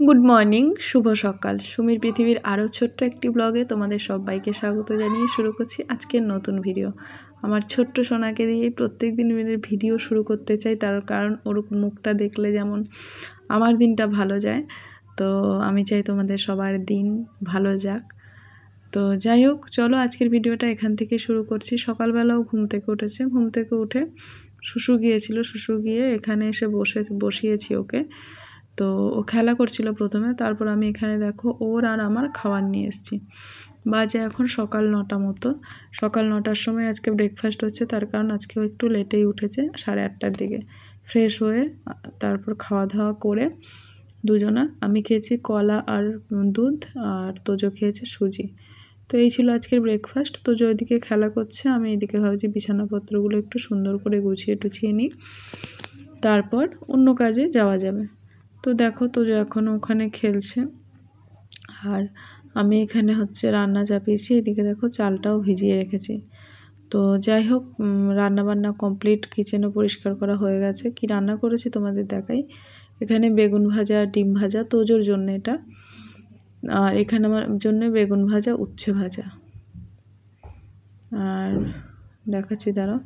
Good morning, শুভ সকাল। সুমির পৃথিবীর আরও ছোট্ট একটি ব্লগে তোমাদের সবাইকে স্বাগত জানিয়ে শুরু করছি আজকের নতুন ভিডিও। আমার ছোট্ট সোনাকে দিয়ে প্রত্যেক দিন ভিডিও শুরু করতে চাই, তার কারণ ওর মুখটা দেখলে যেমন আমার দিনটা ভালো যায়, তো আমি চাই তোমাদের সবার দিন ভালো যাক। তো যাই হোক, চলো আজকের ভিডিওটা এখান থেকে শুরু করছি। সকালবেলাও ঘুম থেকে উঠেছে, ঘুম থেকে উঠে শুশু গিয়েছিল, শুশু গিয়ে এখানে এসে বসিয়েছি ওকে। তো ও খেলা করছিল প্রথমে, তারপর আমি এখানে দেখো ওর আর আমার খাবার নিয়ে এসেছি। বাজে এখন সকাল 9টা মতো। সকাল 9টার সময় আজকে ব্রেকফাস্ট হচ্ছে, তার কারণ আজকে ও একটু লেটেই উঠেছে, 8:30টার দিকে। ফ্রেশ হয়ে তারপর খাওয়া দাওয়া করে দুজনা, আমি খেয়েছি কলা আর দুধ, আর তোজো খেয়েছে সুজি। তো এই ছিল আজকের ব্রেকফাস্ট। তোজো ওইদিকে খেলা করছে, আমি এইদিকে ভাবছি বিছানাপত্রগুলো একটু সুন্দর করে গুছিয়ে টুছিয়ে নিই, তারপর অন্য কাজে যাওয়া যাবে। তো দেখো তোজো এখনও ওখানে খেলছে, আর আমি এখানে রান্না চাপিয়েছি। এদিকে দেখো চালটাও ভিজিয়ে রেখেছি। তো যাই হোক, রান্নাবান্না কমপ্লিট, কিচেনও পরিষ্কার করা হয়ে গেছে। কি রান্না করেছি তোমাদের দেখাই। এখানে বেগুন ভাজা, ডিম ভাজা তোজোর জন্য এটা, আর এখানে আমার জন্য বেগুন ভাজা, উচ্ছে ভাজা। আর দেখাচ্ছি দাঁড়াও,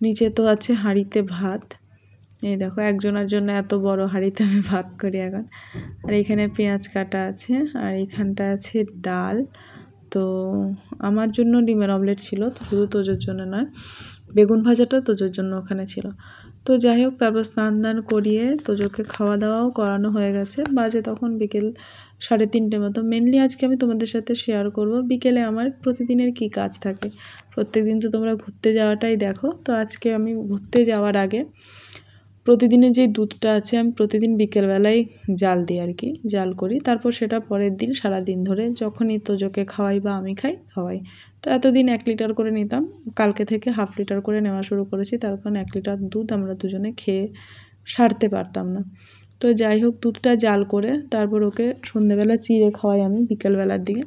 নিচে তো আছে হাঁড়িতে ভাত। এই দেখো, একজনের জন্য এত বড় হাঁড়িতে আমি ভাত করি এখন। আর এখানে পেঁয়াজ কাটা আছে, আর এখানটা আছে ডাল। তো আমার জন্য ডিমের অমলেট ছিল, তো শুধু তোজোর জন্য নয়, বেগুন ভাজাটা তোজোর জন্য ওখানে ছিল। তো যাই হোক, তারপর স্নান দান করিয়ে তোজোকে খাওয়া দাওয়াও করানো হয়ে গেছে। বাজে তখন বিকেল 3:30 মতো। মেনলি আজকে আমি তোমাদের সাথে শেয়ার করব বিকেলে আমার প্রতিদিনের কি কাজ থাকে। প্রত্যেকদিন তো তোমরা ঘুরতে যাওয়াটাই দেখো, তো আজকে আমি ঘুরতে যাওয়ার আগে প্রতিদিনের যে দুধটা আছে আমি প্রতিদিন বিকেলবেলায় জাল দিই, আর কি জাল করি। তারপর সেটা পরের দিন সারাদিন ধরে যখনই তোজোকে খাওয়াই বা আমি খাওয়াই। তো এতদিন 1 লিটার করে নিতাম, কালকে থেকে 1/2 লিটার করে নেওয়া শুরু করেছি, তার কারণ 1 লিটার দুধ আমরা দুজনে খেয়ে সারতে পারতাম না। তো যাই হোক, দুধটা জাল করে তারপর ওকে সন্ধ্যেবেলা চিড়ে খাওয়াই আমি বিকেলবেলার দিকে।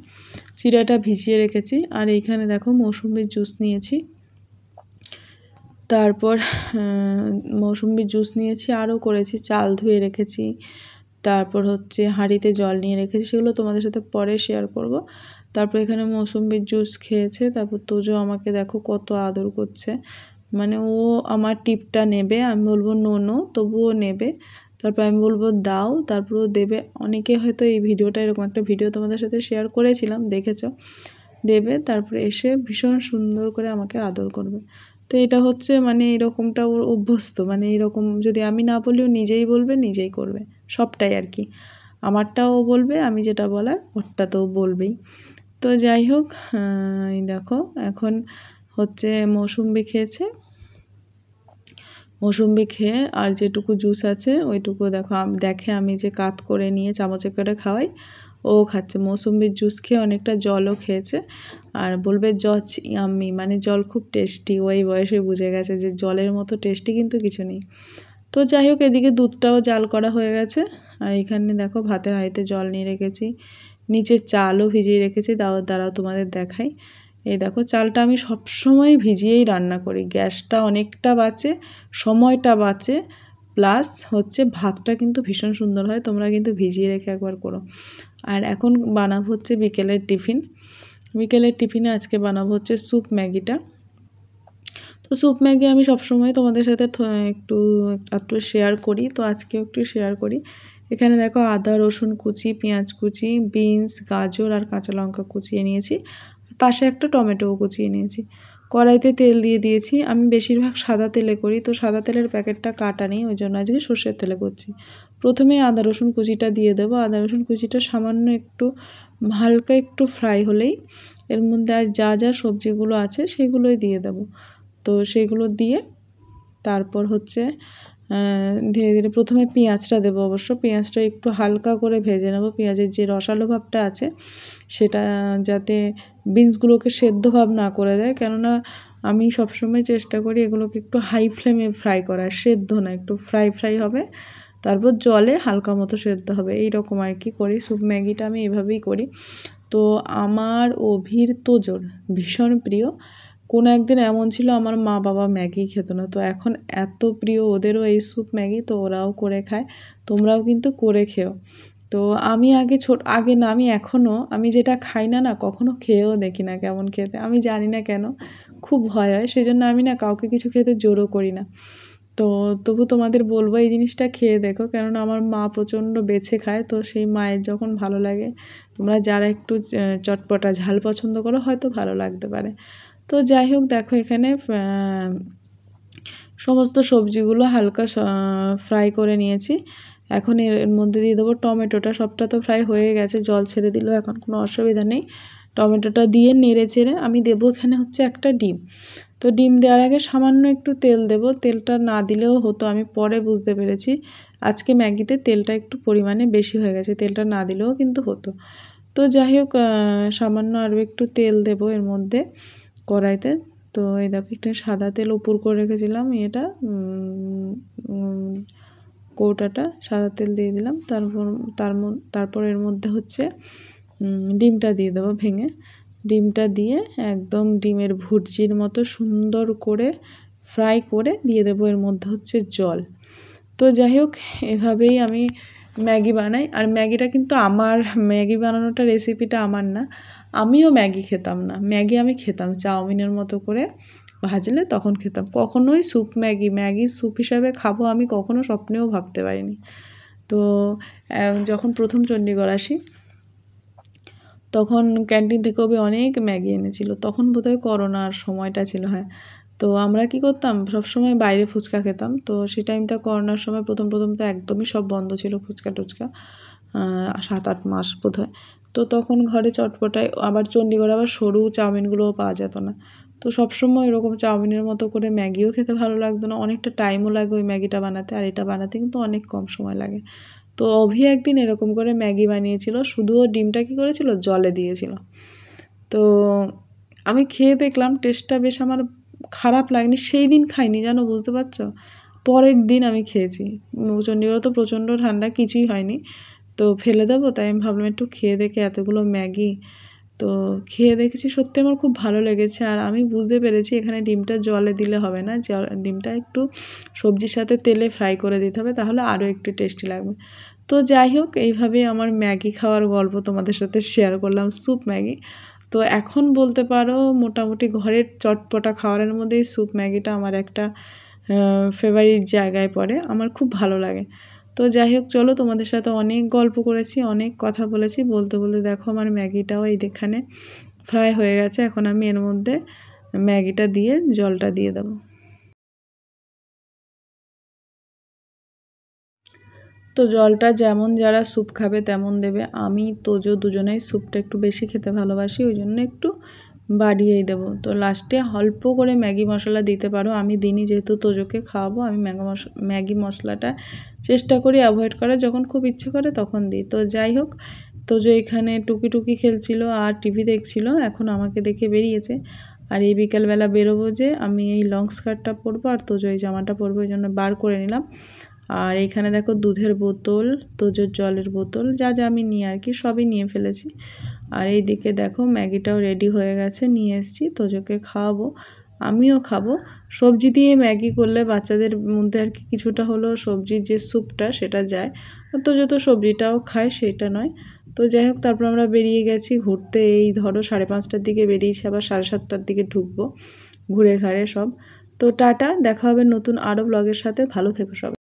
চিড়েটা ভিজিয়ে রেখেছি। আর এইখানে দেখো মৌসুমির জুস নিয়েছি, তারপর মৌসুম্বির জুস নিয়েছি, আরও করেছি চাল ধুয়ে রেখেছি, তারপর হাঁড়িতে জল নিয়ে রেখেছি, সেগুলো তোমাদের সাথে পরে শেয়ার করব। তারপর এখানে মৌসুম্বির জুস খেয়েছে। তারপর তোজো আমাকে দেখো কত আদর করছে, মানে ও আমার টিপটা নেবে, আমি বলবো নো নো, তবুও নেবে। তারপর আমি বলবো দাও, তারপরও দেবে। অনেকে হয়তো এই ভিডিওটা, এরকম একটা ভিডিও তোমাদের সাথে শেয়ার করেছিলাম, দেখেছো, দেবে। তারপরে এসে ভীষণ সুন্দর করে আমাকে আদর করবে। তো এটা মানে এরকমটা ওর অভ্যস্ত, মানে এরকম যদি আমি না বলিও নিজেই বলবে, নিজেই করবে সবটাই আর কি। আমারটাও বলবে, আমি যেটা বলার ওরটা তো বলবেই। তো যাই হোক, এই দেখো এখন মৌসুম্বি খেয়েছে। মৌসুম্বি খেয়ে আর যেটুকু জুস আছে ওইটুকু দেখে আমি যে কাত করে নিয়ে চামচে করে খাওয়াই, ও খাচ্ছে। মৌসুম্বির জুস খেয়ে অনেকটা জলও খেয়েছে, আর বলবে জজ ইয়াম্মি, মানে জল খুব টেস্টি। ওই বয়সে বুঝে গেছে যে জলের মতো টেস্টি কিন্তু কিছু নেই। তো যাই হোক, এদিকে দুধটাও জাল করা হয়ে গেছে। আর এখানে দেখো ভাতের হাঁড়িতে জল নিয়ে রেখেছি, নিচে চালও ভিজিয়ে রেখেছি। দাঁড়াও তোমাদের দেখাই। এই দেখো, চালটা আমি সবসময় ভিজিয়েই রান্না করি, গ্যাসটা অনেকটা বাঁচে, সময়টা বাঁচে, প্লাস ভাতটা কিন্তু ভীষণ সুন্দর হয়। তোমরা কিন্তু ভিজিয়ে রেখে একবার করো। আর এখন বানাবো বিকেলের টিফিন। বিকেলের টিফিনে আজকে বানাবো স্যুপ ম্যাগিটা। তো স্যুপ ম্যাগি আমি সবসময় তোমাদের সাথে একটু শেয়ার করি, তো আজকেও একটু শেয়ার করি। এখানে দেখো আদা রসুন কুচি, পেঁয়াজ কুচি, বিনস, গাজর আর কাঁচা লঙ্কা কুচিয়ে নিয়েছি, পাশে একটা টমেটোও কুচিয়ে নিয়েছি। কড়াইতে তেল দিয়ে দিয়েছি। আমি বেশিরভাগ সাদা তেলে করি, তো সাদা তেলের প্যাকেটটা কাটা নেই, ওই জন্য আজকে সর্ষের তেলে করছি। প্রথমে আদা রসুন কুচিটা দিয়ে দেবো। আদা রসুন কুচিটা সামান্য একটু হালকা একটু ফ্রাই হলেই এর মধ্যে আর যা যা সবজিগুলো আছে সেগুলোই দিয়ে দেবো। তো সেগুলো দিয়ে তারপর ধীরে ধীরে প্রথমে পেঁয়াজটা দেবো। অবশ্য পেঁয়াজটা একটু হালকা করে ভেজে নেবো। পেঁয়াজের যে রসালো ভাবটা আছে সেটা যাতে বিনসগুলোকে সেদ্ধ ভাব না করে দেয়, কেননা আমি সবসময় চেষ্টা করি এগুলোকে একটু হাই ফ্লেমে ফ্রাই করার, সেদ্ধ না, একটু ফ্রাই হবে, তারপর জলে হালকা মতো সেদ্ধ হবে, এইরকম আর কি করি। স্যুপ ম্যাগিটা আমি এভাবেই করি। তো আমার তোজোর ভীষণ প্রিয়। কোনো একদিন এমন ছিল আমার মা বাবা ম্যাগি খেত না, তো এখন এত প্রিয় ওদেরও এই স্যুপ ম্যাগি, তো ওরাও করে খায়। তোমরাও কিন্তু করে খেও। তো আমি আগে না, আমি এখনও আমি যেটা খাই না, কখনো খেয়েও দেখি না কেমন খেতে, আমি জানি না কেন, খুব ভয় হয়, সেই জন্য আমি না কাউকে কিছু খেতে জোরও করি না। তো তবু তোমাদের বলবো এই জিনিসটা খেয়ে দেখো, কেননা আমার মা প্রচণ্ড বেছে খায়, তো সেই মায়ের যখন ভালো লাগে, তোমরা যারা একটু চটপটা ঝাল পছন্দ করো হয়তো ভালো লাগতে পারে। তো যাই হোক, দেখো এখানে সমস্ত সবজিগুলো হালকা ফ্রাই করে নিয়েছি। এখন এর মধ্যে দিয়ে দেবো টমেটোটা, সবটা তো ফ্রাই হয়ে গেছে, জল ছেড়ে দিলেও এখন কোনো অসুবিধা নেই। টমেটোটা দিয়ে নেড়ে চেড়ে আমি দেবো এখানে হচ্ছে একটা ডিম। তো ডিম দেওয়ার আগে সামান্য একটু তেল দেব, তেলটা না দিলেও হতো, আমি পরে বুঝতে পেরেছি আজকে ম্যাগিতে তেলটা একটু পরিমাণে বেশি হয়ে গেছে, তেলটা না দিলেও কিন্তু হতো। তো যাই হোক, সামান্য আরও একটু তেল দেব এর মধ্যে কড়াইতে। তো এই দেখো একটু সাদা তেল উপর করে রেখেছিলাম, এটা কৌটাটা সাদা তেল দিয়ে দিলাম। তারপর এর মধ্যে হচ্ছে ডিমটা দিয়ে দেবো ভেঙে। ডিমটা দিয়ে একদম ডিমের ভুর্জির মতো সুন্দর করে ফ্রাই করে দিয়ে দেবো এর মধ্যে হচ্ছে জল। তো যাই হোক, এভাবেই আমি ম্যাগি বানাই। আর ম্যাগিটা কিন্তু আমার, ম্যাগি বানানোটা রেসিপিটা আমার না, আমিও ম্যাগি খেতাম না, ম্যাগি আমি খেতাম চাউমিনের মতো করে ভাজলে তখন খেতাম, কখনোই ম্যাগি স্যুপ হিসাবে খাবো আমি কখনো স্বপ্নেও ভাবতে পারিনি। তো যখন প্রথম চণ্ডীগড় আসি তখন ক্যান্টিন থেকে অনেক ম্যাগি এনেছিল, তখন বোধহয় করোনার সময়টা ছিল, হ্যাঁ। তো আমরা কি করতাম, সবসময় বাইরে ফুচকা খেতাম। তো সেই টাইমটা করোনার সময় প্রথম তো একদমই সব বন্ধ ছিল, ফুচকা টুচকা 7-8 মাস বোধহয়। তো তখন ঘরে চটপটায়, আবার চণ্ডীগড়ে আবার সরু চাউমিনগুলোও পাওয়া যেত না। তো সবসময় এরকম চাউমিনের মতো করে ম্যাগিও খেতে ভালো লাগতো না, অনেকটা টাইমও লাগে ওই ম্যাগিটা বানাতে, আর এটা বানাতে কিন্তু অনেক কম সময় লাগে। তো অভি একদিন এরকম করে ম্যাগি বানিয়েছিল, শুধু ও ডিমটা কী করেছিল জলে দিয়েছিল। তো আমি খেয়ে দেখলাম টেস্টটা বেশ আমার খারাপ লাগেনি, সেই দিন খাইনি জানো, বুঝতে পারছো, পরের দিন আমি খেয়েছি। চণ্ডীগড়ে তো প্রচণ্ড ঠান্ডা, কিছুই হয়নি, তো ফেলে দেবো, তাই আমি ভাবলাম একটু খেয়ে দেখে এতগুলো ম্যাগি। তো খেয়ে দেখেছি, সত্যি আমার খুব ভালো লেগেছে। আর আমি বুঝতে পেরেছি এখানে ডিমটা জলে দিলে হবে না, ডিমটা একটু সবজির সাথে তেলে ফ্রাই করে দিতে হবে, তাহলে আরও একটু টেস্টি লাগবে। তো যাই হোক, এইভাবেই আমার ম্যাগি খাওয়ার গল্প তোমাদের সাথে শেয়ার করলাম, স্যুপ ম্যাগি। তো এখন বলতে পারো মোটামুটি ঘরের চটপটা খাবারের মধ্যেই স্যুপ ম্যাগিটা আমার একটা ফেভারিট জায়গায় পড়ে, আমার খুব ভালো লাগে। তো যাই হোক, চলো, তোমাদের সাথে অনেক গল্প করেছি, অনেক কথা বলেছি, বলতে বলতে দেখো আমার ম্যাগিটাও এইখানে ফ্রাই হয়ে গেছে। এখন আমি এর মধ্যে ম্যাগিটা দিয়ে জলটা দিয়ে দেবো। তো জলটা যেমন যারা স্যুপ খাবে তেমন দেবে, আমি তোজো দুজনেই স্যুপটা একটু বেশি খেতে ভালোবাসি, ওই জন্য একটু বাড়িয়েই দেবো। তো লাস্টে অল্প করে ম্যাগি মশলা দিতে পারো, আমি দিনই, যেহেতু তোজোকে খাওয়াবো, আমি ম্যাগি মশলাটা চেষ্টা করি অ্যাভয়েড করার, যখন খুব ইচ্ছে করে তখন দিই। তো যাই হোক, তোজো এখানে টুকি খেলছিল আর টিভি দেখছিল, এখন আমাকে দেখে বেরিয়েছে। আর এই বিকালবেলা বেরোবো যে আমি এই লং স্কার্টটা পরবো আর তোজো এই জামাটা পরবো, ওই জন্য বার করে নিলাম। আর এখানে দেখো দুধের বোতল, তোজোর জলের বোতল, যা আমি নিয়ে আর কি সবই নিয়ে ফেলেছি। আর এই দিকে দেখো ম্যাগিটাও রেডি হয়ে গেছে, নিয়ে এসেছি, তোজোকে খাওয়াবো, আমিও খাবো। সবজি দিয়ে ম্যাগি করলে বাচ্চাদের মধ্যে আর কি কিছুটা হলো সবজির যে স্যুপটা সেটা যায়, তোজো তো সবজিটাও খায়, সেটা নয়। তো যাই হোক, তারপর আমরা বেরিয়ে গেছি ঘুরতে, এই ধরো 5:30টার দিকে বেরিয়েছি, আবার 7:30টার দিকে ঢুকবো ঘুরে ঘাড়ে সব। তো টাটা, দেখা হবে নতুন আরও ব্লগের সাথে, ভালো থেকো সবাই।